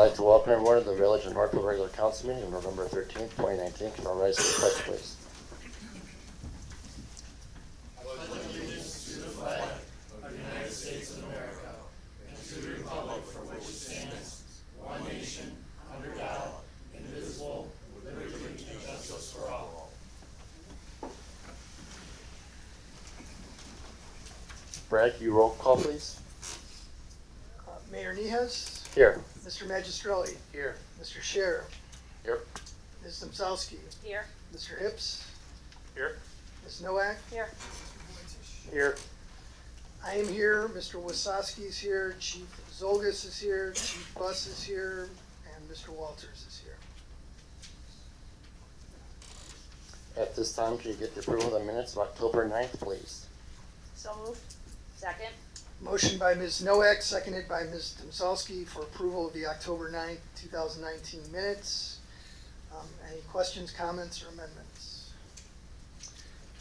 like to welcome everyone to the Village of Northfield regular council meeting on November 13th, 2019. Can I rise to the pledge, please? Brad, can you roll call, please? Mayor Niehaus. Here. Mr. Magistrelli. Here. Mr. Scher. Here. Ms. Domzowski. Here. Mr. Hips. Here. Ms. Nowak. Here. Here. I am here. Mr. Wasowski is here. Chief Zolgis is here. Chief Buss is here. And Mr. Walters is here. At this time, can you get the approval of the minutes of October 9th, please? So moved. Second. Motion by Ms. Nowak, seconded by Ms. Domzowski for approval of the October 9th, 2019 minutes. Any questions, comments, or amendments?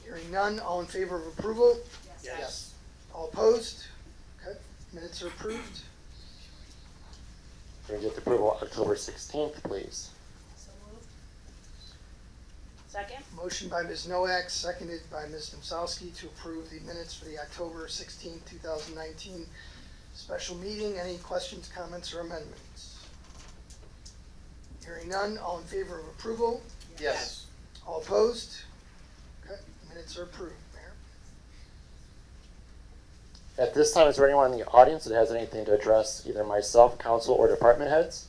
Hearing none, all in favor of approval? Yes. All opposed? Okay, minutes are approved. Can we get the approval of October 16th, please? So moved. Second. Motion by Ms. Nowak, seconded by Ms. Domzowski to approve the minutes for the October 16, 2019 special meeting. Any questions, comments, or amendments? Hearing none, all in favor of approval? Yes. All opposed? Okay, minutes are approved, Mayor. At this time, is there anyone in the audience that has anything to address either myself, council, or department heads?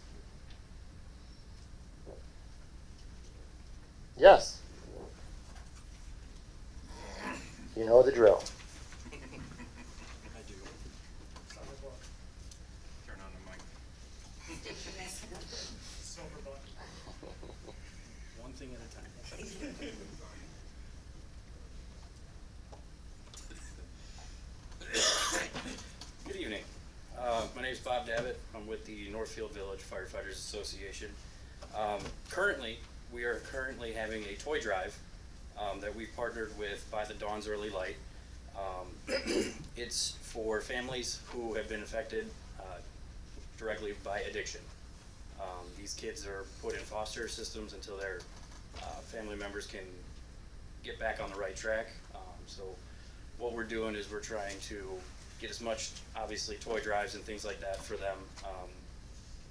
Yes. You know the drill. I do. Turn on the mic. Silver button. One thing at a time. Good evening. My name is Bob Davitt. I'm with the Northfield Village Firefighters Association. Currently, we are having a toy drive that we've partnered with By the Dawn's Early Light. It's for families who have been affected directly by addiction. These kids are put in foster systems until their family members can get back on the right track. So what we're doing is we're trying to get as much, obviously, toy drives and things like that for them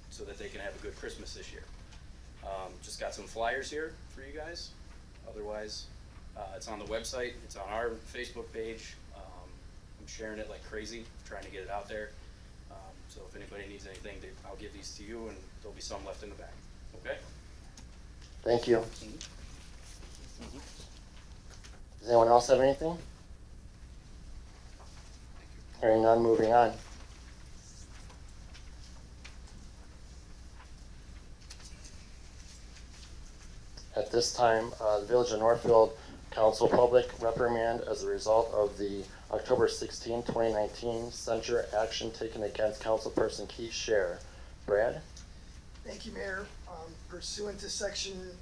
so that they can have a good Christmas this year. Just got some flyers here for you guys. Otherwise, it's on the website, it's on our Facebook page. I'm sharing it like crazy, trying to get it out there. So if anybody needs anything, I'll give these to you, and there'll be some left in the back. Okay? Thank you. Does anyone else have anything? Hearing none, moving on. At this time, the Village of Northfield Council public reprimand as a result of the October 16, 2019 censure action taken against Councilperson Keith Scher. Brad? Thank you, Mayor. Pursuant to section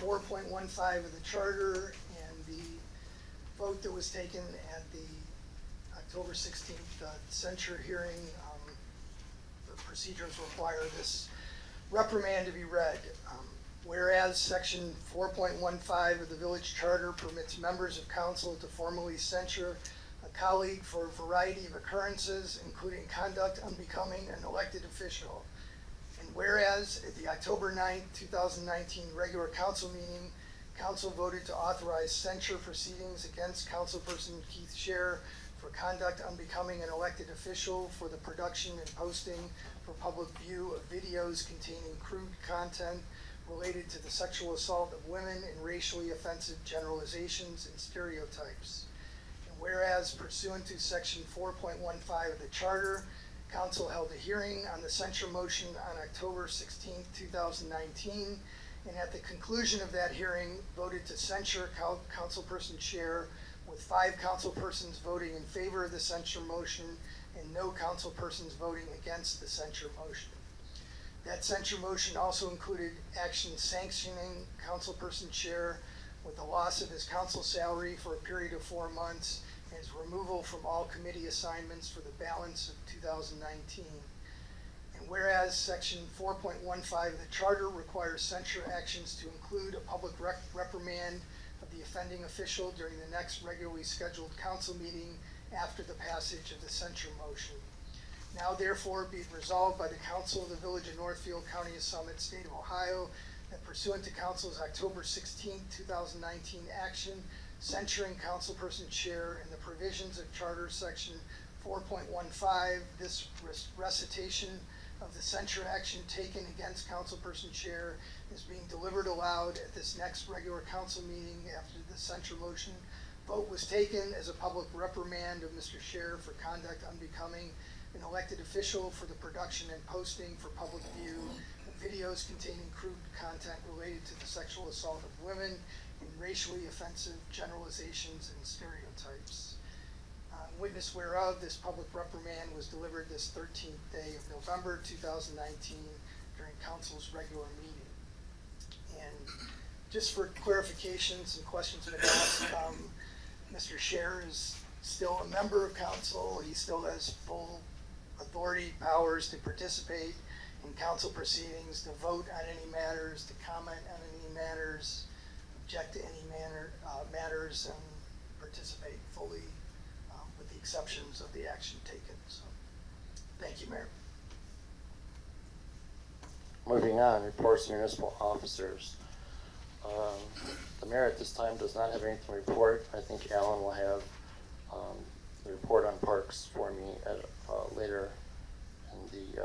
4.15 of the charter and the vote that was taken at the October 16th censure hearing, the procedures require this reprimand to be read. Whereas section 4.15 of the village charter permits members of council to formally censure a colleague for a variety of occurrences, including conduct unbecoming an elected official. And whereas at the October 9, 2019 regular council meeting, council voted to authorize censure proceedings against Councilperson Keith Scher for conduct unbecoming an elected official for the production and posting for public view of videos containing crude content related to the sexual assault of women and racially offensive generalizations and stereotypes. And whereas pursuant to section 4.15 of the charter, council held a hearing on the censure motion on October 16, 2019, and at the conclusion of that hearing voted to censure Councilperson Scher, with 5 councilpersons voting in favor of the censure motion and no councilpersons voting against the censure motion. That censure motion also included action sanctioning Councilperson Scher with the loss of his council salary for a period of 4 months and his removal from all committee assignments for the balance of 2019. And whereas section 4.15 of the charter requires censure actions to include a public reprimand of the offending official during the next regularly scheduled council meeting after the passage of the censure motion. Now therefore be it resolved by the Council of the Village of Northfield, County of Summit, State of Ohio, that pursuant to Council's October 16, 2019 action censuring councilperson chair and the provisions of Charter Section 4.15, this recitation of the censure action taken against councilperson chair is being delivered aloud at this next regular council meeting after the censure motion vote was taken as a public reprimand of Mr. Chair for conduct unbecoming an elected official for the production and posting for public view of videos containing crude content related to the sexual assault of women and racially offensive generalizations and stereotypes. Witness whereof, this public reprimand was delivered this 13th day of November 2019 during council's regular meeting. And just for clarification, some questions have been asked. Mr. Scher is still a member of council. He still has full authority, powers to participate in council proceedings, to vote on any matters, to comment on any matters, object to any matters, and participate fully with the exceptions of the action taken. So, thank you, Mayor. Moving on, reports of municipal officers. The mayor at this time does not have anything to report. I think Alan will have the report on parks for me at later in the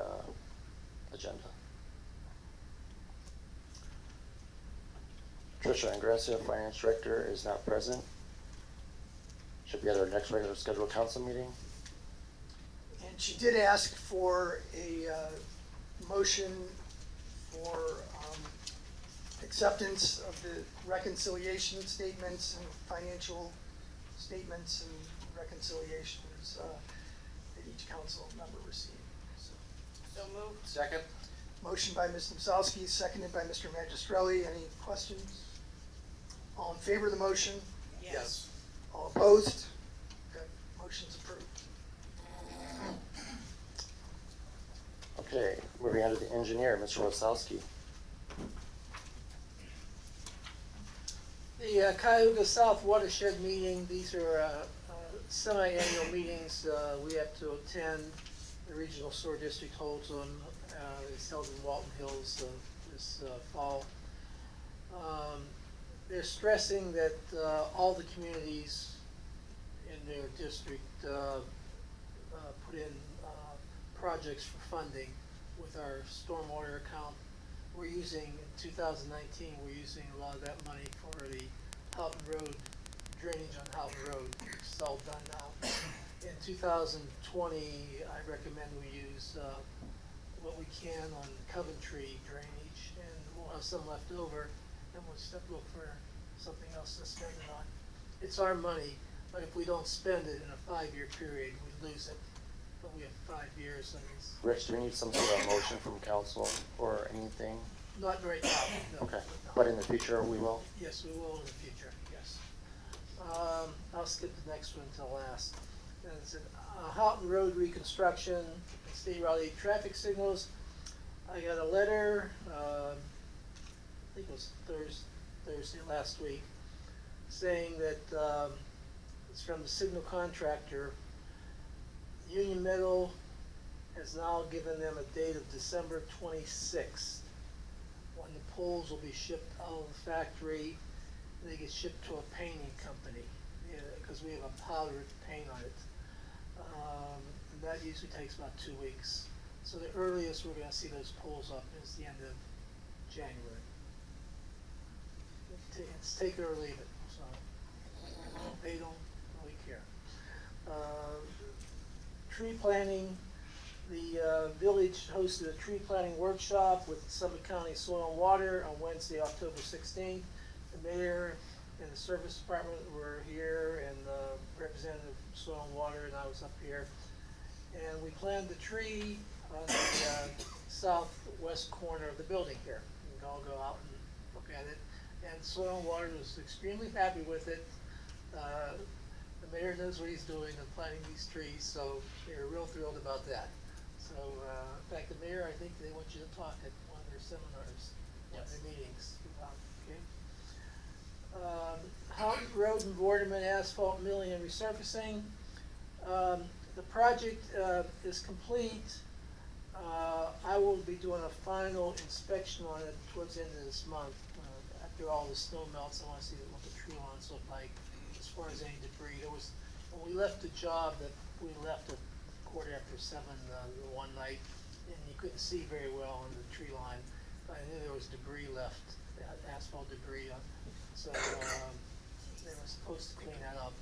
agenda. Tricia Ingracia, Finance Director, is not present. Should be at our next regular scheduled council meeting. And she did ask for a motion for acceptance of the reconciliation statements and financial statements and reconciliations that each council member received. So moved. Second? Motion by Ms. Domzowski, seconded by Mr. Magistrelli. Any questions? All in favor of the motion? Yes. All opposed? Okay, motion's approved. Okay, moving on to the engineer, Mr. Wasowski. The Cuyahoga South Watershed meeting, these are semi-annual meetings we have to attend. The Regional Sewer District holds them. It's held in Walton Hills this fall. They're stressing that all the communities in their district put in projects for funding with our stormwater account. We're using, in 2019, we're using a lot of that money for the Houghton Road, drainage on Houghton Road. It's all done now. In 2020, I recommend we use what we can on Coventry drainage, and we'll have some left over, and we'll look for something else to spend it on. It's our money, but if we don't spend it in a 5-year period, we lose it. But we have 5 years, and it's Rich, do we need some sort of motion from council or anything? not right now. No. Okay, but in the future we will? Yes, we will in the future, yes. I'll skip the next one until last. And it's Houghton Road reconstruction, State Route 8 traffic signals. I got a letter, I think it was Thursday last week, saying that it's from the signal contractor. Union Metal has now given them a date of December 26th when the poles will be shipped out of the factory. They get shipped to a painting company because we have a powdered paint on it. And that usually takes about 2 weeks. So the earliest we're going to see those poles up is the end of January. It's take it or leave it, so they don't really care. Tree planting. The village hosted a tree planting workshop with Summit County Soil and Water on Wednesday, October 16th. The mayor and the service department were here, and the representative of Soil and Water and I was up here. And we planted the tree on the southwest corner of the building here. You can all go out and look at it. And Soil and Water was extremely happy with it. The mayor knows what he's doing in planting these trees, so they were real thrilled about that. So, in fact, the mayor, I think they want you to talk at one of their seminars, one of Yes. their meetings, okay? Houghton Road and Boardman asphalt milling and resurfacing. The project, is complete. I will be doing a final inspection on it towards the end of this month. After all the snow melts, I wanna see what the tree lawns look like as far as any debris. There was, when we left the job, that we left at 7:15, the one night, and you couldn't see very well on the tree line. I knew there was debris left, asphalt debris on, so, they were supposed to clean that up.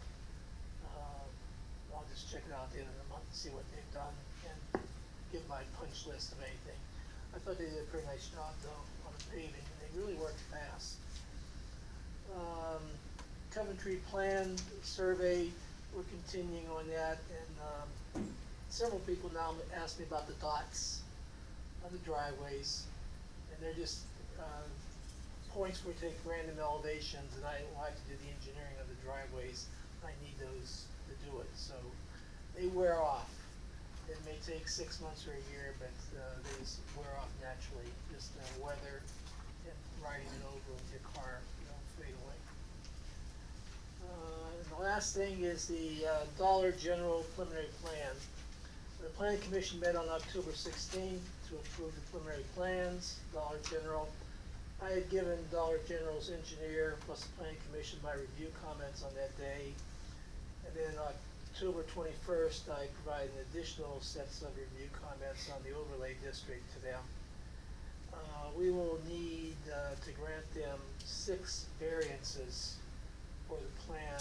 I'll just check it out at the end of the month and see what they've done and give my punch list of anything. I thought they did a pretty nice job though on the paving, and they really worked fast. Coventry Plan Survey, we're continuing on that, and, several people now ask me about the dots on the driveways, and they're just, points where we take random elevations, and I will have to do the engineering of the driveways. I need those to do it, so they wear off. It may take 6 months or a year, but, they just wear off naturally, just, weather and riding it over with your car, you know, fade away. And the last thing is the, Dollar General preliminary plan. The planning commission met on October 16th to approve the preliminary plans, Dollar General. I had given Dollar General's engineer plus the planning commission my review comments on that day. And then October 21st, I provided an additional sets of review comments on the overlay district to them. We will need to grant them 6 variances for the plan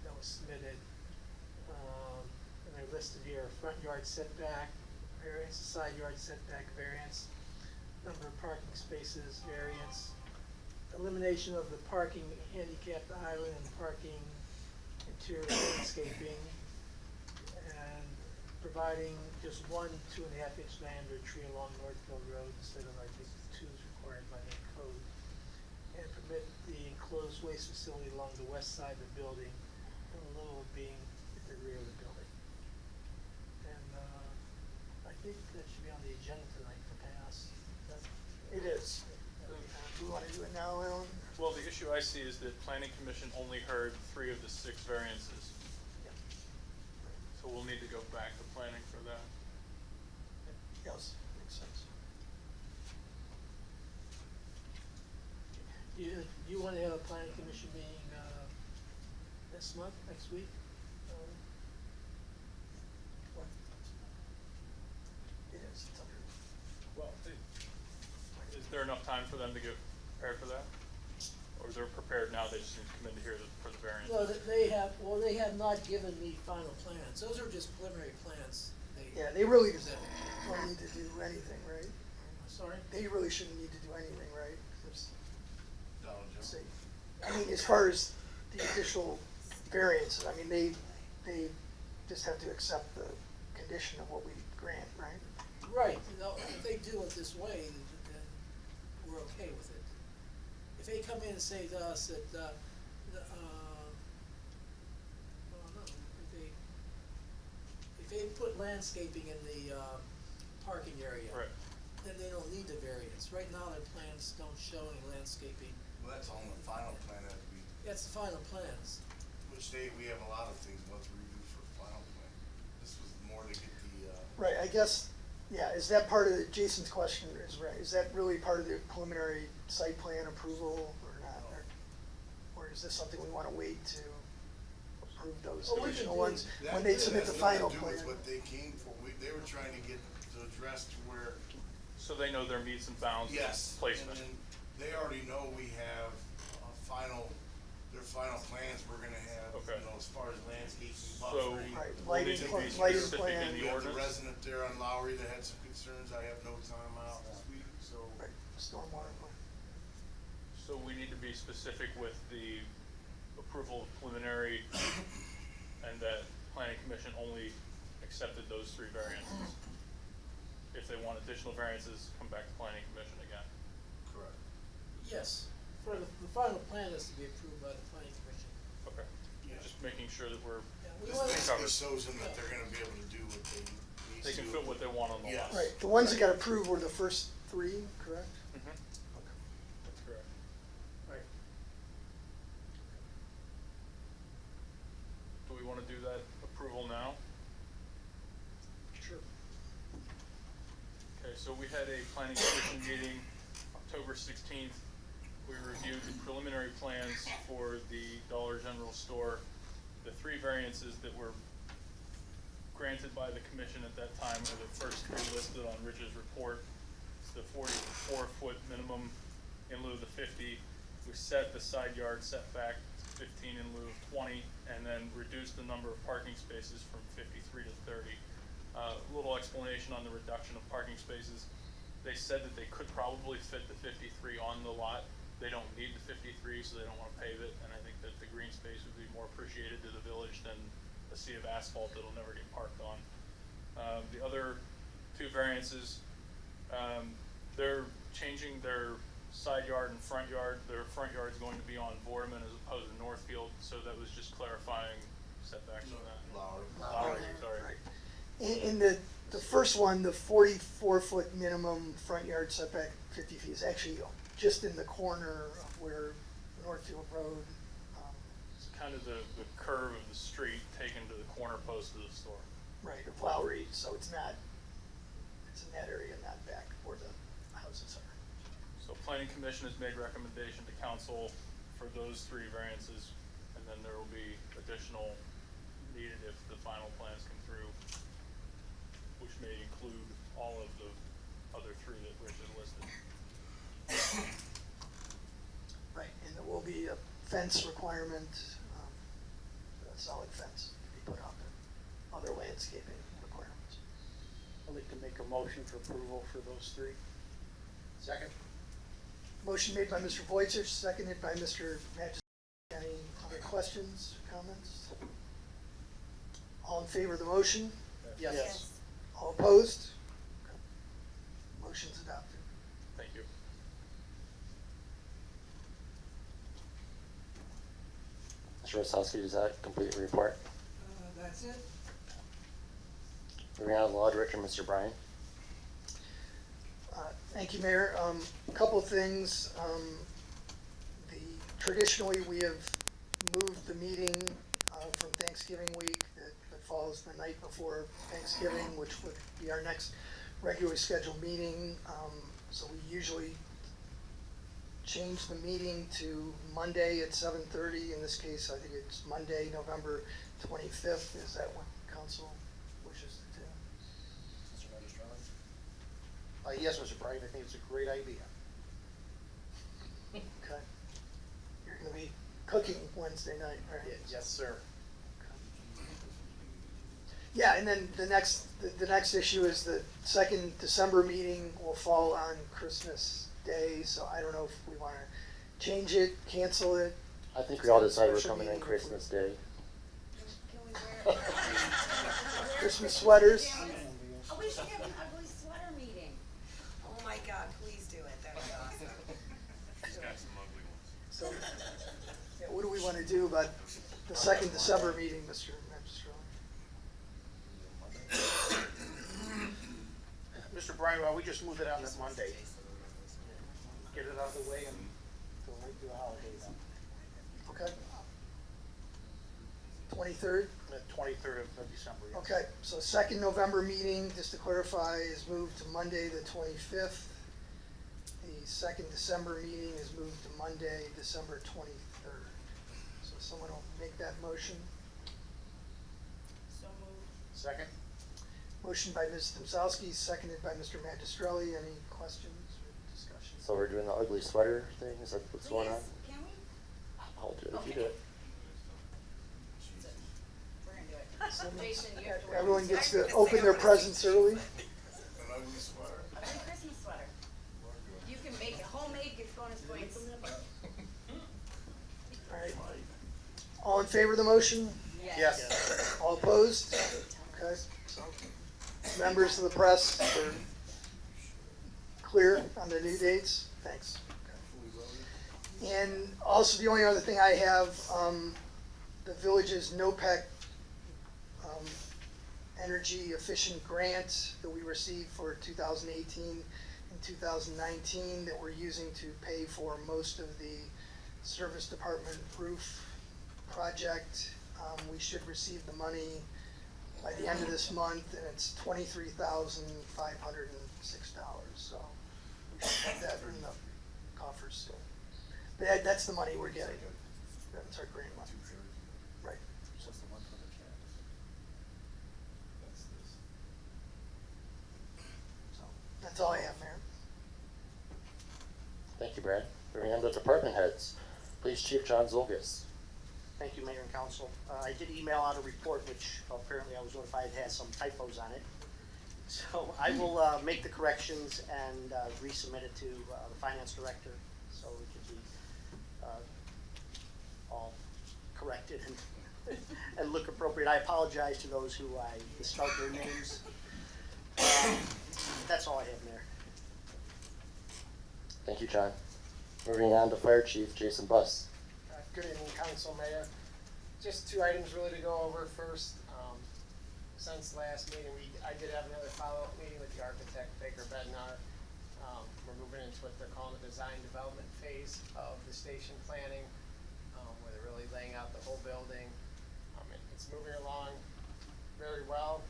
that was submitted. And they're listed here: front yard setback variance, side yard setback variance, number of parking spaces variance, elimination of the parking handicapped island and parking interior landscaping, and providing just 1 2.5-inch diameter tree along Northfield Road instead of, I think, 2 is required by the code. And permit the enclosed waste facility along the west side of the building, in lieu of being at the rear of the building. And, I think that should be on the agenda tonight to pass. It is. Do we wanna do it now, Alan? Well, the issue I see is that planning commission only heard 3 of the 6 variances. So we'll need to go back to planning for that. Yes, makes sense. You wanna have a planning commission meeting, this month, next week? What? It is, it's under. Well, is there enough time for them to get prepared for that? Or is they're prepared now, they just need to come in to hear for the variance? No, they have not given me final plans, those are just preliminary plans. Yeah, they really presented. don't need to do anything, right? Sorry? They really shouldn't need to do anything, right? There's- Dollar General. say, I mean, as far as the additional variances, I mean, they just have to accept the condition of what we grant, right? Right, if they do it this way, then we're okay with it. If they come in and say to us that, well, no, if they put landscaping in the, parking area. Right. Then they don't need the variance. Right now, their plans don't show any landscaping. Well, that's on the final plan that we, That's the final plans. which we have a lot of things we want to review for final plan. This was more to get the, Right, I guess, yeah, is that part of Jason's question is right, is that really part of the preliminary site plan approval or not? Or is this something we wanna wait to approve those Well, we can additional do- ones that when they has submit the nothing final to do plan? with what they came for. They were trying to get to address to where, So they know their meets and bounds of yes, and placement. then they already know we have their final plans we're gonna have, Okay. you know, as far as landscaping, So buffering. Right, will lighting these plan- be lighting specific plan. in We the have the ordinance? resident there on Lowry that had some concerns. I have notes on him out this week, so. Right, stormwater plan. So we need to be specific with the approval of preliminary and that planning commission only accepted those 3 variances. If they want additional variances, come back to planning commission again. Correct. Yes, for the final plan is to be approved by the planning commission. Okay. Yeah. Just making sure that we're Yeah, we This wanna- basically covered. shows them that they're gonna be able to do what they need they can fit what they want on the lot. Yes. Right, the ones that got approved were the first three, correct? Mhm. That's correct. Right. Do we wanna do that approval now? Sure. Okay, so we had a planning commission meeting, October 16th. We reviewed the preliminary plans for the Dollar General store. The three variances that were granted by the commission at that time were the first three listed on Rich's report. It's the 44-foot minimum in lieu of the 50. We set the side yard setback to 15 in lieu of 20, and then reduced the number of parking spaces from 53 to 30. A little explanation on the reduction of parking spaces. They said that they could probably fit the 53 on the lot. They don't need the 53, so they don't want to pave it, and I think that the green space would be more appreciated to the village than a sea of asphalt that'll never get parked on. The other two variances, they're changing their side yard and front yard. Their front yard is going to be on Boardman as opposed to Northfield, so that was just clarifying setbacks on that. Lowry, sorry. In the first one, the 44-foot minimum front yard setback, 50 feet, is actually just in the corner of where Northfield Road, It's kind of the curve of the street taken to the corner post of the store. right, of Lowry, so it's not, it's in that area, not back where the houses are. So planning commission has made recommendation to council for those three variances, and then there will be additional needed if the final plans come through, which may include all of the other three that Rich has listed. Right, and there will be a fence requirement, a solid fence to be put up, and other landscaping requirements. I'd like to make a motion for approval for those three. Second? Motion made by Mr. Voitur, seconded by Mr. Magistrati. Any other questions, comments? All in favor of the motion? Yes. All opposed? Okay. Motion's adopted. Thank you. Mr. Osowski, does that complete your report? That's it. Moving on to law director, Mr. Bryan. Thank you, Mayor. A couple of things. Traditionally, we have moved the meeting from Thanksgiving week that falls the night before Thanksgiving, which would be our next regularly scheduled meeting. So we usually change the meeting to Monday at 7:30. In this case, I think it's Monday, November 25th. Is that what council wishes to do? Mr. Magistrati? Yes, Mr. Bryan, I think it's a great idea. Okay. You're gonna be cooking Wednesday night, right? Yes, sir. Yeah, and then the next issue is the second December meeting will fall on Christmas Day, so I don't know if we wanna change it, cancel it. I think we all decided we're Special coming in meeting. Christmas Day. Can we wear? Christmas sweaters. Oh, we should have an ugly sweater meeting. Oh my God, please do it, that'd be awesome. He's got some ugly ones. So, yeah, what do we wanna do about the second December meeting, Mr. Magistrati? Mr. Bryan, why don't we just move it out to Monday? Get it out of the way and go right through the holidays. Okay. 23rd? The 23rd of December, yes. Okay, so second November meeting, just to clarify, is moved to Monday, the 25th. The second December meeting is moved to Monday, December 23rd. So someone will make that motion. So moved. Second? Motion by Ms. Tomsowski, seconded by Mr. Magistrelli. Any questions or discussion? So we're doing the ugly sweater thing, is that what's going on? Please, can we? I'll do it if you Okay. do it. We're gonna do it. Jason, you have to wear. Everyone gets to open their presents early. An ugly sweater. A big Christmas sweater. You can make it homemade, get bonus points. All right. All in favor of the motion? Yes. All opposed? Okay, so members of the press are clear on the new dates? Thanks. And also, the only other thing I have, the village's NOPEC energy efficient grant that we received for 2018 and 2019 that we're using to pay for most of the service department roof project. We should receive the money by the end of this month, and it's $23,506. So we should have that in the coffers soon. But that's the money we're getting. That's our grant money. Right. So that's all I have, Mayor. Thank you, Brad. Moving on to department heads. Police Chief John Zolgis. Thank you, Mayor and Council. I did email out a report, which apparently I was notified had some typos on it. So I will make the corrections and resubmit it to the finance director, so it can be all corrected and, and look appropriate. I apologize to those who I misspelled their names. That's all I have, Mayor. Thank you, John. Moving on to Fire Chief Jason Buss. Good evening, Council, Mayor. Just two items really to go over. First, since last meeting, I did have another follow-up meeting with the architect, Baker Bednar. We're moving into what they're calling the design development phase of the station planning, where they're really laying out the whole building. It's moving along very well.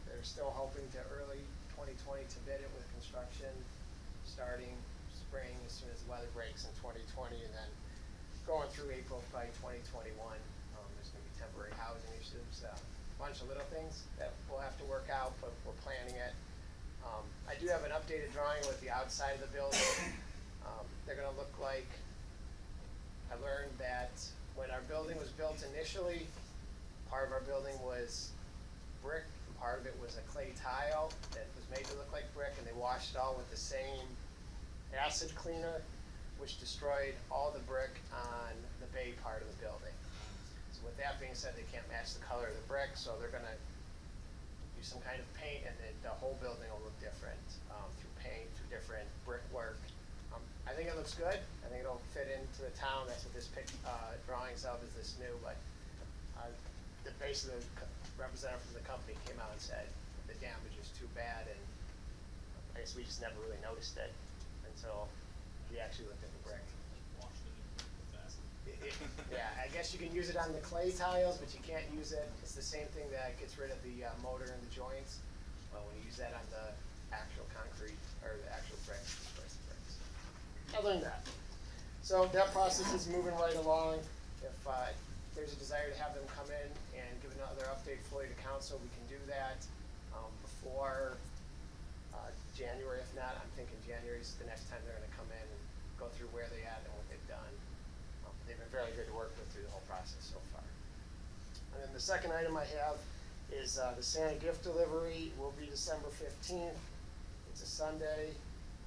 They're still hoping to early 2020 to bid it with construction starting spring as soon as the weather breaks in 2020, and then going through April by 2021. There's going to be temporary housing issues, a bunch of little things that we'll have to work out, but we're planning it. I do have an updated drawing with the outside of the building. They're going to look like, I learned that when our building was built initially, part of our building was brick, and part of it was a clay tile that was made to look like brick, and they washed it all with the same acid cleaner, which destroyed all the brick on the bay part of the building. So with that being said, they can't match the color of the brick, so they're gonna do some kind of paint, and then the whole building will look different through paint, through different brickwork. I think it looks good. I think it'll fit into the town. That's what this drawings of is this new, but the basically the representative from the company came out and said the damage is too bad, and I guess we just never really noticed it until we actually looked at the brick. Yeah, I guess you can use it on the clay tiles, but you can't use it. It's the same thing that gets rid of the motor and the joints. Well, when you use that on the actual concrete or the actual bricks, it destroys the bricks. Other than that, so that process is moving right along. If there's a desire to have them come in and give another update fully to council, we can do that before January. If not, I'm thinking January is the next time they're going to come in and go through where they at and what they've done. They've been very good to work with through the whole process so far. And then the second item I have is the Santa gift delivery will be December 15th. It's a Sunday.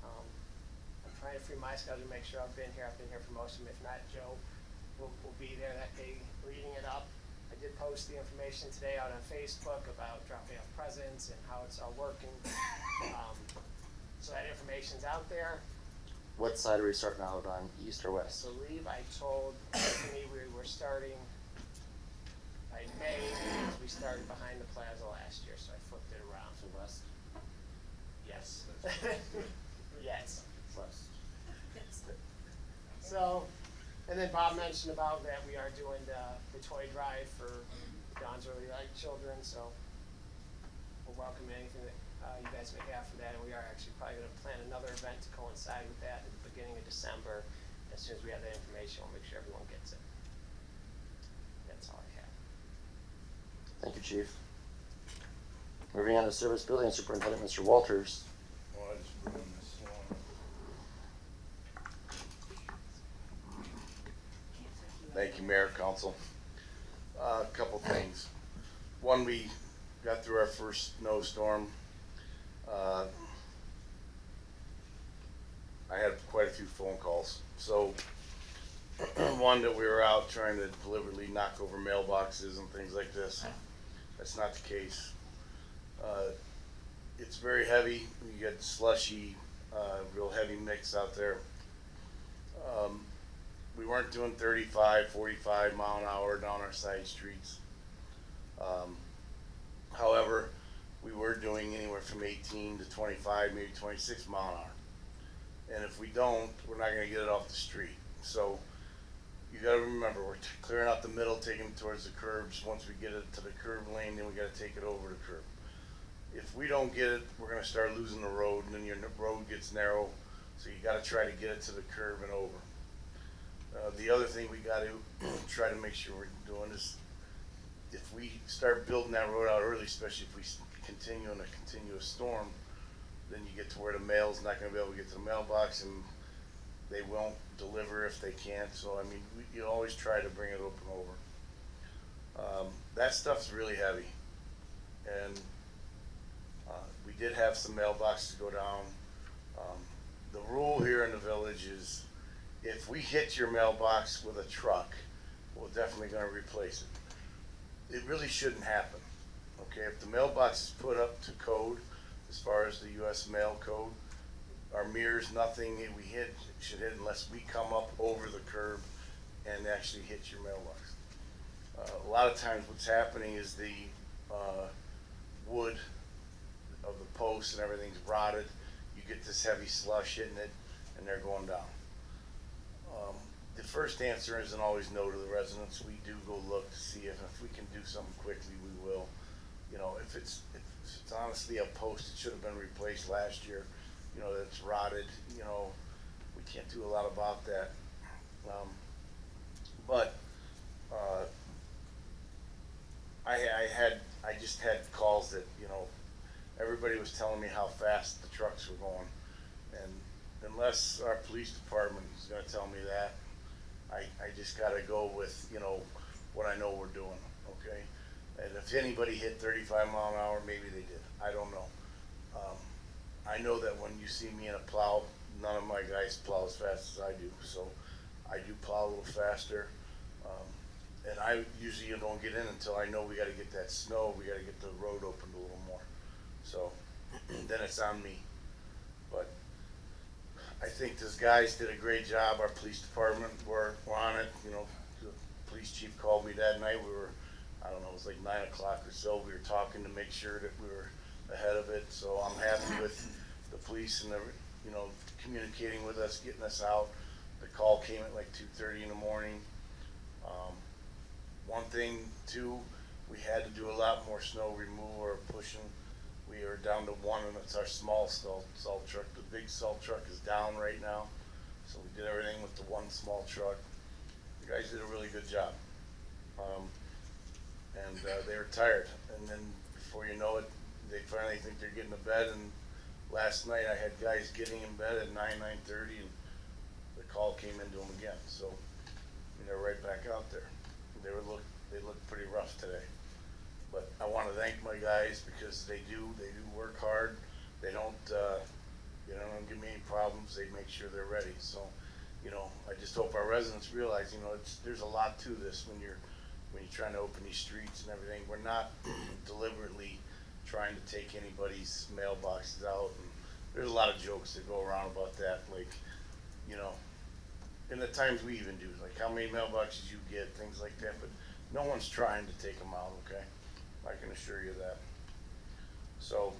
I'm trying to free my schedule to make sure I've been here for most of them. If not, Joe will be there that day leading it up. I did post the information today out on Facebook about dropping off presents and how it's all working. So that information's out there. What side are we starting out on, east or I west? believe I told Anthony we were starting by May because we started behind the plaza last year, so I flipped it around. So west? Yes. Yes. West. So, and then Bob mentioned about that we are doing the toy drive for Don's Early Light Children, so we'll welcome anything that you guys may have for that, and we are actually probably going to plan another event to coincide with that at the beginning of December. As soon as we have that information, we'll make sure everyone gets it. That's all I have. Thank you, Chief. Moving on to Service Building Superintendent, Mr. Walters. Well, I just ruined this one. Thank you, Mayor, Council. A couple things. One, we got through our first snowstorm. I had quite a few phone calls. So, one, that we were out trying to deliberately knock over mailboxes and things like this. That's not the case. It's very heavy. You get slushy, real heavy mix out there. We weren't doing 35, 45 mile an hour down our side streets. However, we were doing anywhere from 18 to 25, maybe 26 mile an hour. And if we don't, we're not gonna get it off the street. So you gotta remember, we're clearing out the middle, taking it towards the curbs. Once we get it to the curb lane, then we gotta take it over the curb. If we don't get it, we're gonna start losing the road, and then your road gets narrow, so you gotta try to get it to the curb and over. The other thing we gotta try to make sure we're doing is, if we start building that road out early, especially if we continue in a continuous storm, then you get to where the mail's not gonna be able to get to the mailbox, and they won't deliver if they can't. So I mean, you always try to bring it open over. That stuff's really heavy, and we did have some mailboxes go down. The rule here in the village is, if we hit your mailbox with a truck, we're definitely gonna replace it. It really shouldn't happen, okay? If the mailbox is put up to code, as far as the US mail code, our mirrors, nothing we hit should hit unless we come up over the curb and actually hit your mailbox. A lot of times what's happening is the wood of the posts and everything's rotted. You get this heavy slush hitting it, and they're going down. The first answer isn't always no to the residents. We do go look to see if we can do something quickly, we will. You know, if it's honestly a post that should have been replaced last year, you know, that's rotted, you know, we can't do a lot about that. But I just had calls that, you know, everybody was telling me how fast the trucks were going, and unless our police department is gonna tell me that, I just gotta go with, you know, what I know we're doing, okay? And if anybody hit 35 mile an hour, maybe they did, I don't know. I know that when you see me in a plow, none of my guys plow as fast as I do, so I do plow a little faster. And I usually don't get in until I know we gotta get that snow, we gotta get the road opened a little more. So then it's on me. But I think those guys did a great job. Our police department were on it. You know, the police chief called me that night. We were, I don't know, it was like 9 o'clock or so. We were talking to make sure that we were ahead of it. So I'm happy with the police and the, you know, communicating with us, getting us out. The call came at like 2:30 in the morning. One thing too, we had to do a lot more snow removal or pushing. We are down to one, and it's our small salt truck. The big salt truck is down right now, so we did everything with the one small truck. The guys did a really good job, and they were tired. And then before you know it, they finally think they're getting to bed. And last night I had guys getting in bed at 9:30, and the call came into them again. So they're right back out there. They looked pretty rough today. But I want to thank my guys, because they do work hard. They don't, you know, don't give me any problems. They make sure they're ready. So, you know, I just hope our residents realize, you know, there's a lot to this when you're trying to open these streets and everything. We're not deliberately trying to take anybody's mailboxes out. And there's a lot of jokes that go around about that, like, you know, and the times we even do, like how many mailboxes you get, things like that. But no one's trying to take them out, okay? I can assure you that. So,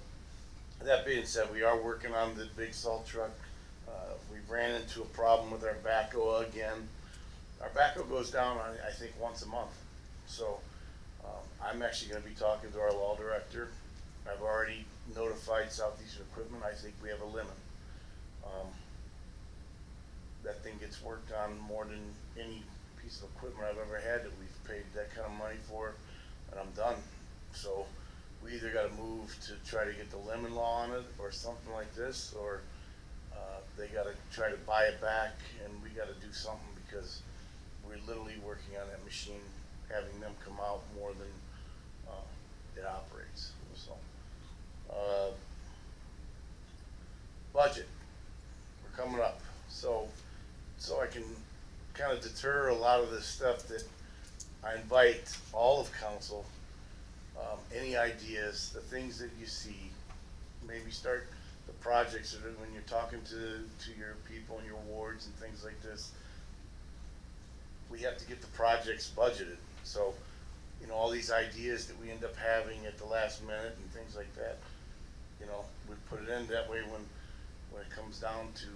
that being said, we are working on the big salt truck. We ran into a problem with our backhoe again. Our backhoe goes down, I think, once a month. So, I'm actually gonna be talking to our law director. I've already notified Southeastern Equipment. I think we have a limit. That thing gets worked on more than any piece of equipment I've ever had that we've paid that kind of money for, and I'm done. So we either gotta move to try to get the lemon law on it or something like this, or they gotta try to buy it back, and we gotta do something, because we're literally working on that machine, having them come out more than it operates. So budget, we're coming up. So I can kind of deter a lot of this stuff, that I invite all of council, any ideas, the things that you see, maybe start the projects that when you're talking to your people in your wards and things like this. We have to get the projects budgeted. So you know, all these ideas that we end up having at the last minute and things like that, you know, we put it in that way when it comes down to,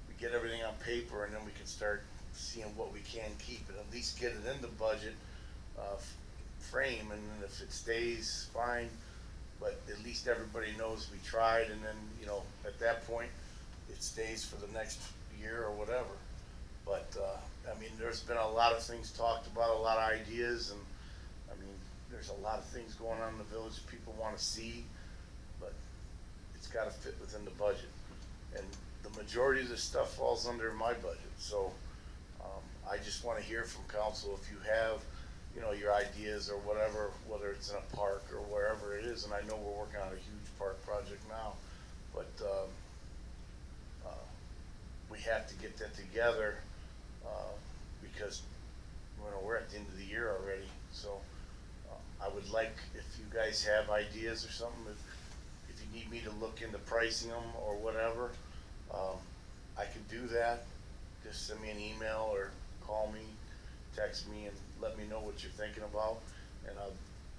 we get everything on paper and then we can start seeing what we can keep and at least get it in the budget, frame, and then if it stays, fine, but at least everybody knows we tried, and then, you know, at that point, it stays for the next year or whatever. But, I mean, there's been a lot of things talked about, a lot of ideas, and, I mean, there's a lot of things going on in the village that people wanna see, but it's gotta fit within the budget. And the majority of this stuff falls under my budget, so, I just wanna hear from council if you have, you know, your ideas or whatever, whether it's in a park or wherever it is, and I know we're working on a huge park project now, but, we have to get that together, because, you know, we're at the end of the year already, so, I would like, if you guys have ideas or something, if you need me to look into pricing them or whatever, I can do that. Just send me an email or call me, text me, and let me know what you're thinking about, and I'll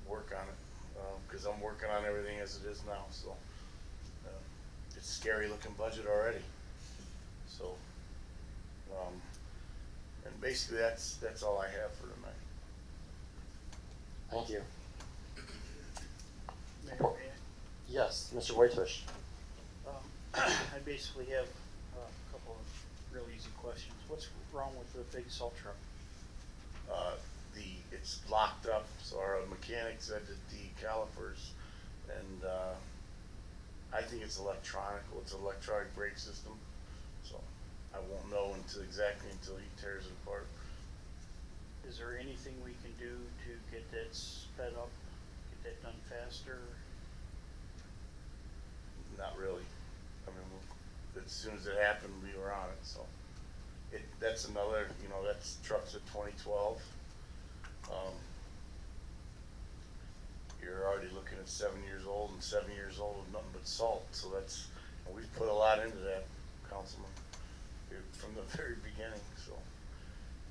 work on it, cause I'm working on everything as it is now, so. It's a scary looking budget already, so, and basically that's all I have for tonight. Thank you. Mayor, Yes, Mr. Whitefish. I basically have a couple of real easy questions. What's wrong with the big salt truck? It's locked up, so our mechanic said that the calipers, and, I think it's electronic, it's an electronic brake system, so I won't know until he tears it apart. Is there anything we can do to get that sped up, get that done faster? Not really. I mean, as soon as it happened, we were on it, so. That's another, you know, that's trucks at 2012. You're already looking at 7 years old, and 7 years old with nothing but salt, so and we've put a lot into that, Councilman, from the very beginning, so.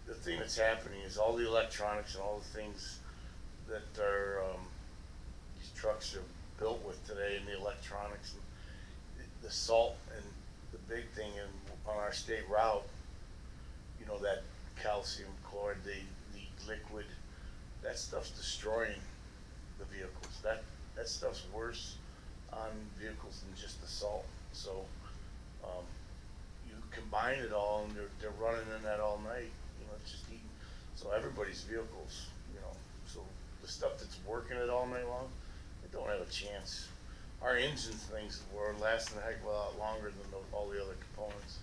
The thing that's happening is all the electronics and all the things that are, these trucks are built with today, and the electronics, and the salt, and the big thing on our state route, you know, that calcium chloride, the liquid, that stuff's destroying the vehicles. That stuff's worse on vehicles than just the salt. So, you combine it all, and they're running in that all night, you know, it's just eating. So everybody's vehicles, you know, so the stuff that's working it all night long, they don't have a chance. Our engine things were lasting a heck of a lot longer than all the other components.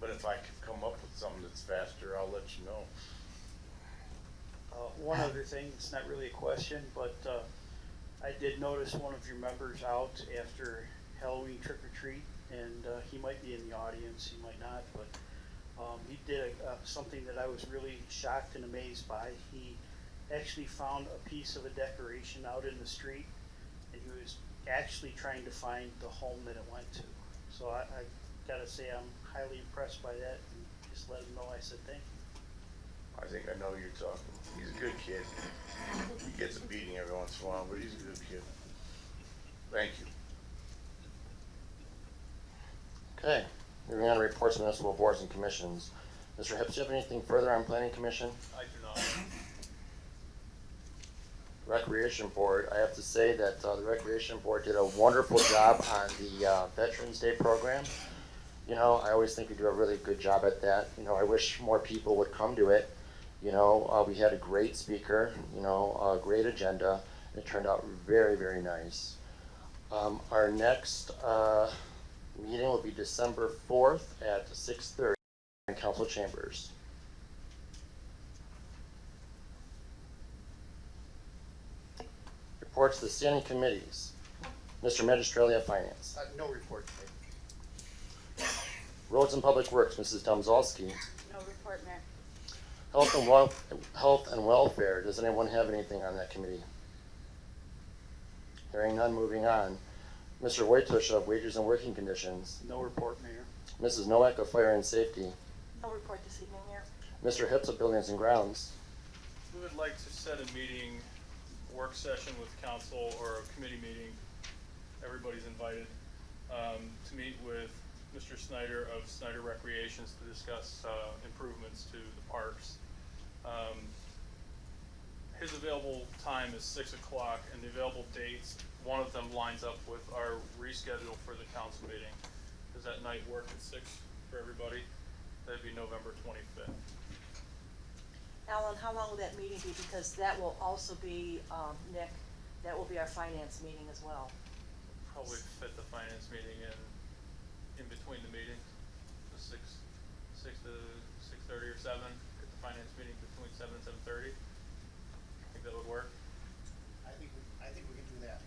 But if I could come up with something that's faster, I'll let you know. One other thing, it's not really a question, but I did notice one of your members out after Halloween trick or treat, and he might be in the audience, he might not, but he did something that I was really shocked and amazed by. He actually found a piece of a decoration out in the street, and he was actually trying to find the home that it went to. So I gotta say I'm highly impressed by that, and just let him know I said thank you. I think I know who you're talking. He's a good kid. He gets a beating every once in a while, but he's a good kid. Thank you. Okay, moving on to reports of municipal boards and commissions. Mr. Hips, do you have anything further on planning commission? I do not. Recreation board, I have to say that the recreation board did a wonderful job on the Veterans Day program. You know, I always think we do a really good job at that. You know, I wish more people would come to it. You know, we had a great speaker, you know, a great agenda. It turned out very, very nice. Our next meeting will be December 4th at 6:30 in council chambers. Reports to the standing committees. Mr. Magistrelli of Finance. No report today. Roads and Public Works, Mrs. Domzalski. No report, Mayor. Health and Welfare, does anyone have anything on that committee? Hearing none, moving on. Mr. Whitefish of Wages and Working Conditions. No report, Mayor. Mrs. Nowak of Fire and Safety. No report this evening, Mayor. Mr. Hips of Buildings and Grounds. We would like to set a meeting, work session with council or a committee meeting, everybody's invited, to meet with Mr. Snyder of Snyder Recreations to discuss improvements to the parks. His available time is 6 o'clock, and the available dates, one of them lines up with our reschedule for the council meeting. Does that night work at 6 for everybody? That'd be November 25th. Alan, how long will that meeting be? Because that will also be, Nick, that will be our finance meeting as well. Probably fit the finance meeting in between the meetings, the 6 to 6:30 or 7. Get the finance meeting between 7 and 7:30. Think that would work? I think we can do that.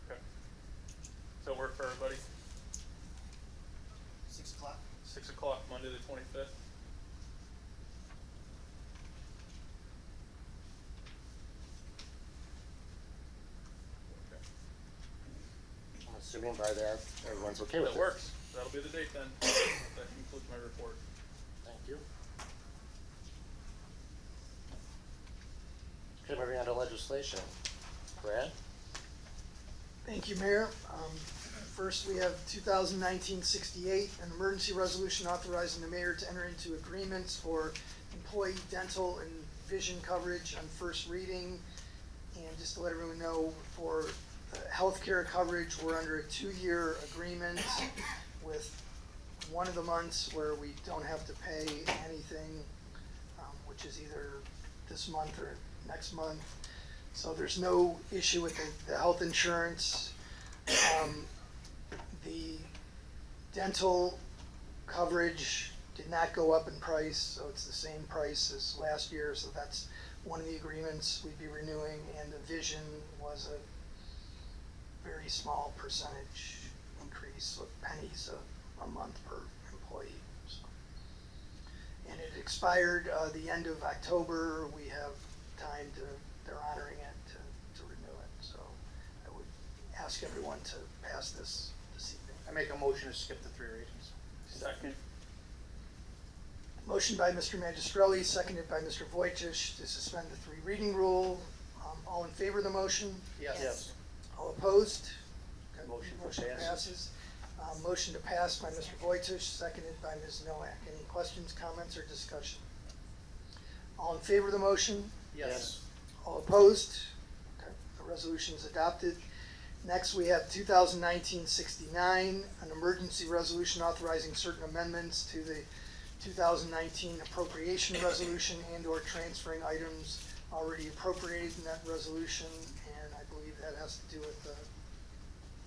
Okay. Does that work for everybody? 6 o'clock? 6 o'clock, Monday the 25th. Okay. I'm assuming by there, everyone's okay with it. That works. That'll be the date then. That concludes my report. Thank you. Okay, moving on to legislation. Brad? Thank you, Mayor. First, we have 2019-68, an emergency resolution authorizing the mayor to enter into agreements for employee dental and vision coverage on first reading. And just to let everyone know, for healthcare coverage, we're under a 2-year agreement with one of the months where we don't have to pay anything, which is either this month or next month. So there's no issue with the health insurance. The dental coverage did not go up in price, so it's the same price as last year, so that's one of the agreements we'd be renewing, and the vision was a very small percentage increase, of pennies a month per employee. So. And it expired the end of October. We have time they're honoring it to renew it, so I would ask everyone to pass this evening. I make a motion to skip the 3 readings. Second. Motion by Mr. Magistrelli, seconded by Mr. Vojtich to suspend the 3 reading rule. All in favor of the motion? Yes. All opposed? Okay, Motion passes. passes. Motion to pass by Mr. Vojtich, seconded by Ms. Nowak. Any questions, comments, or discussion? All in favor of the motion? Yes. All opposed? Okay, the resolution is adopted. Next, we have 2019-69, an emergency resolution authorizing certain amendments to the 2019 appropriation resolution and/or transferring items already appropriated in that resolution, and I believe that has to do with the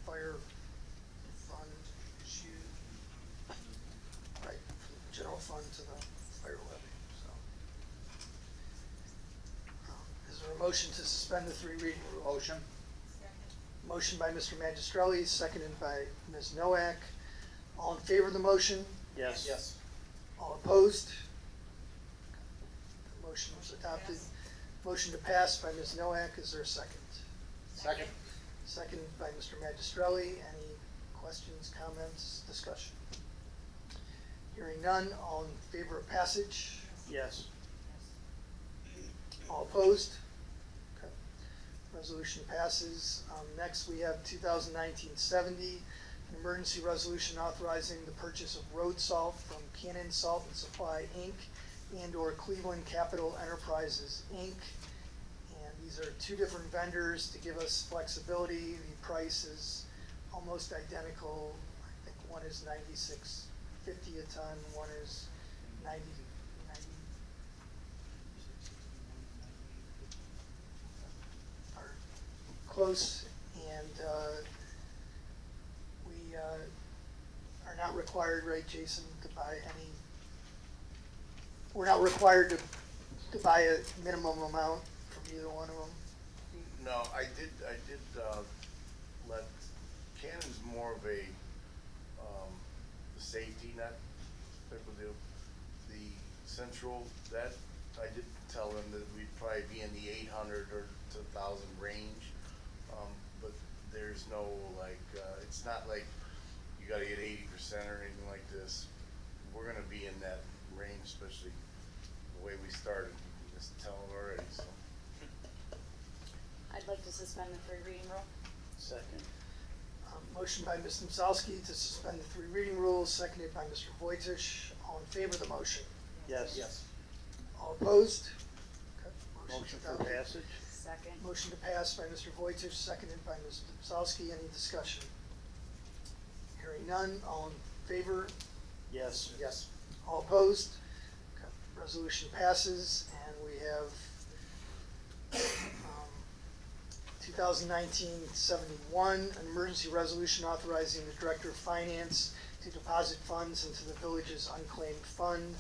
fire fund issue. Right, from the general fund to the fire levy, so. Is there a motion to suspend the 3 reading rule? Motion? Motion by Mr. Magistrelli, seconded by Ms. Nowak. All in favor of the motion? Yes. Yes. All opposed? The motion was adopted. Motion to pass by Ms. Nowak. Is there a second? Second? Seconded by Mr. Magistrelli. Any questions, comments, discussion? Hearing none. All in favor of passage? Yes. All opposed? Okay. Resolution passes. Next, we have 2019-70, an emergency resolution authorizing the purchase of road salt from Cannon Salt and Supply, Inc. and/or Cleveland Capital Enterprises, Inc. And these are 2 different vendors to give us flexibility. The price is almost identical. I think one is $96.50 a ton, one is 90 are close, and we are not required, right, Jason, to buy any, we're not required to buy a minimum amount from either one of them. No, I did, let, Cannon's more of a, safety net type of deal. The Central, that, I did tell them that we'd probably be in the 800 or to 1,000 range. But there's no, like, it's not like you gotta get 80% or anything like this. We're gonna be in that range, especially the the way we started. Just tell them already, so. I'd like to suspend the third reading rule. Second. Motion by Mr. Misalski to suspend the three reading rules, seconded by Mr. Vojtish. All in favor of the motion? Yes. All opposed? Okay, Motion for adopted. passage? Second. Motion to pass by Mr. Vojtish, seconded by Mr. Misalski. Any discussion? Hearing none, all in favor? Yes. Yes. All opposed? Okay, resolution passes, and we have 2019-71, an emergency resolution authorizing the Director of Finance to deposit funds into the village's unclaimed fund.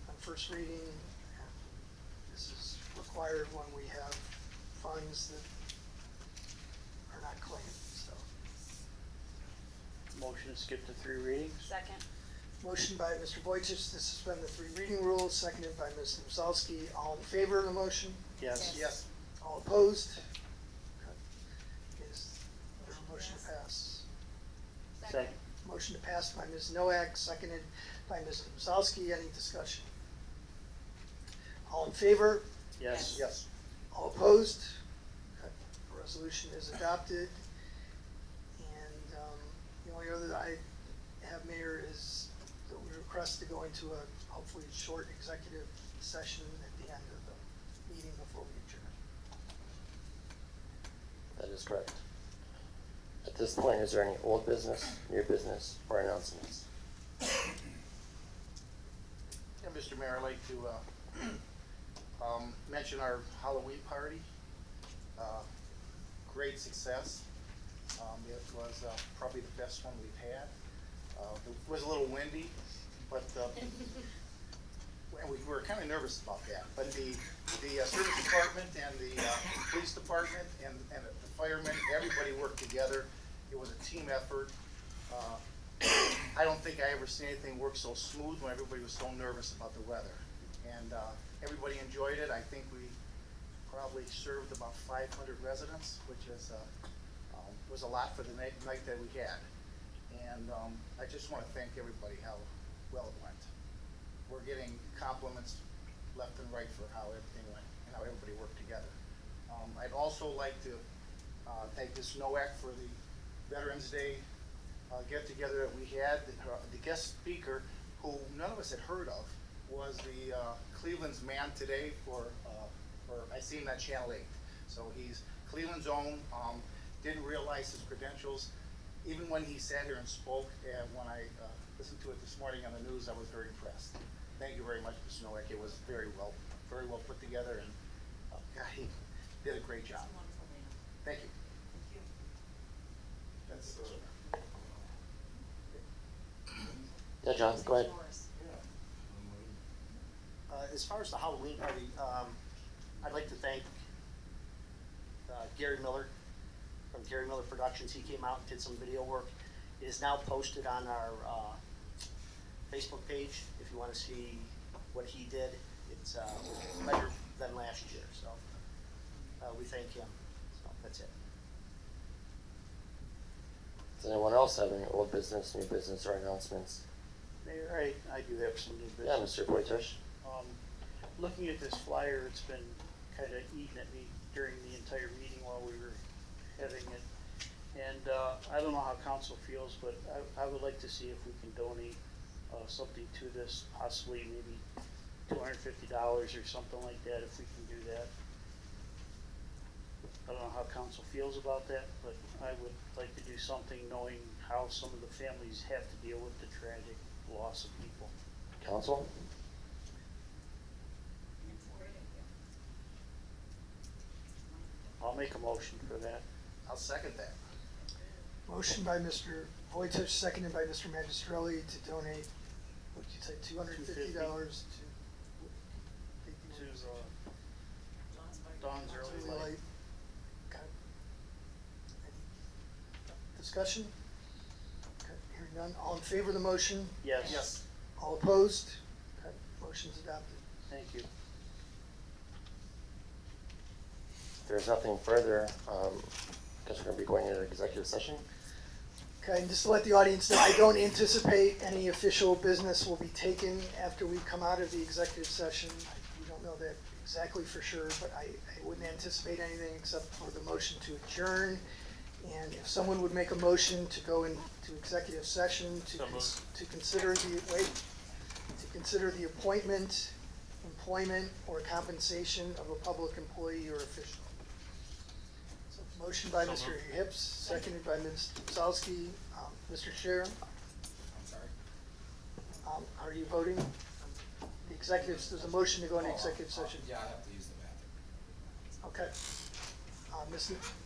On first reading, this is required when we have funds that are not claimed, so. Motion to skip to 3 readings? Second. Motion by Mr. Vojtish to suspend the three reading rules, seconded by Mr. Misalski. All in favor of the motion? Yes. Yes. All opposed? Okay. Is there a motion to pass? Second. Motion to pass by Ms. Noack, seconded by Mr. Misalski. Any discussion? All in favor? Yes. Yes. All opposed? Okay. The resolution is adopted. And the only other that I have, Mayor, is that we request to go into a hopefully short executive session at the end of the meeting before we adjourn. That is correct. At this point, is there any old business, new business, or announcements? Yeah, Mr. Mayor, I'd like to mention our Halloween party. Great success. It was probably the best one we've had. It was a little windy, but and we were kind of nervous about that. But the service department and the police department and the firemen, everybody worked together. It was a team effort. I don't think I ever seen anything work so smooth when everybody was so nervous about the weather. And everybody enjoyed it. I think we probably served about 500 residents, which is was a lot for the night that we had. And I just want to thank everybody how well it went. We're getting compliments left and right for how everything went and how everybody worked together. I'd also like to thank Ms. Noack for the Veterans Day get-together that we had. The guest speaker, who none of us had heard of, was the Cleveland's man today for I seen him on Channel 8. So he's Cleveland's own. Didn't realize his credentials. Even when he sat here and spoke, and when I listened to it this morning on the news, I was very impressed. Thank you very much, Ms. Noack. It was very well put together, and God, he did a great job. Thank you. That's Yeah, John, go ahead. As far as the Halloween party, I'd like to thank Gary Miller from Gary Miller Productions. He came out and did some video work. It is now posted on our Facebook page if you want to see what he did. It's better than last year, so we thank him. So that's it. Does anyone else have any old business, new business, or announcements? Mayor, I do have some new business. Yeah, Mr. Vojtish. Looking at this flyer, it's been kind of eating at me during the entire meeting while we were having it. And I don't know how council feels, but I would like to see if we can donate something to this, possibly maybe $250 or something like that, if we can do that. I don't know how council feels about that, but I would like to do something knowing how some of the families have to deal with the tragic loss of people. Council? I'll make a motion for that. I'll second that. Motion by Mr. Vojtish, seconded by Mr. Magistrelli to donate, what did you say, $250 to Dawn's Early Light. Okay. Any discussion? Okay, hearing none. All in favor of the motion? Yes. Yes. All opposed? Okay, motion's adopted. Thank you. If there's nothing further, guess we're gonna be going into executive session. Okay, and just to let the audience know, I don't anticipate any official business will be taken after we come out of the executive session. know that exactly for sure, but I wouldn't anticipate anything except for the motion to adjourn. And if someone would make a motion to go into executive session to, So moved. to consider the appointment, employment, or compensation of a public employee or official. So motion by So Mr. moved. Hips, seconded by Ms. Psalski. Mr. Sharon, I'm sorry? are you voting? The executives, there's a motion to go into executive session. Yeah, I have to use the bathroom. Okay.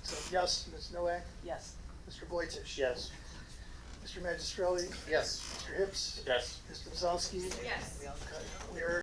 So yes, Ms. Nowak, Yes. Mr. Vojtish. Yes. Mr. Magistrelli, Yes. Mr. Hips, Yes. Mr. Psalski. Yes. Okay, we are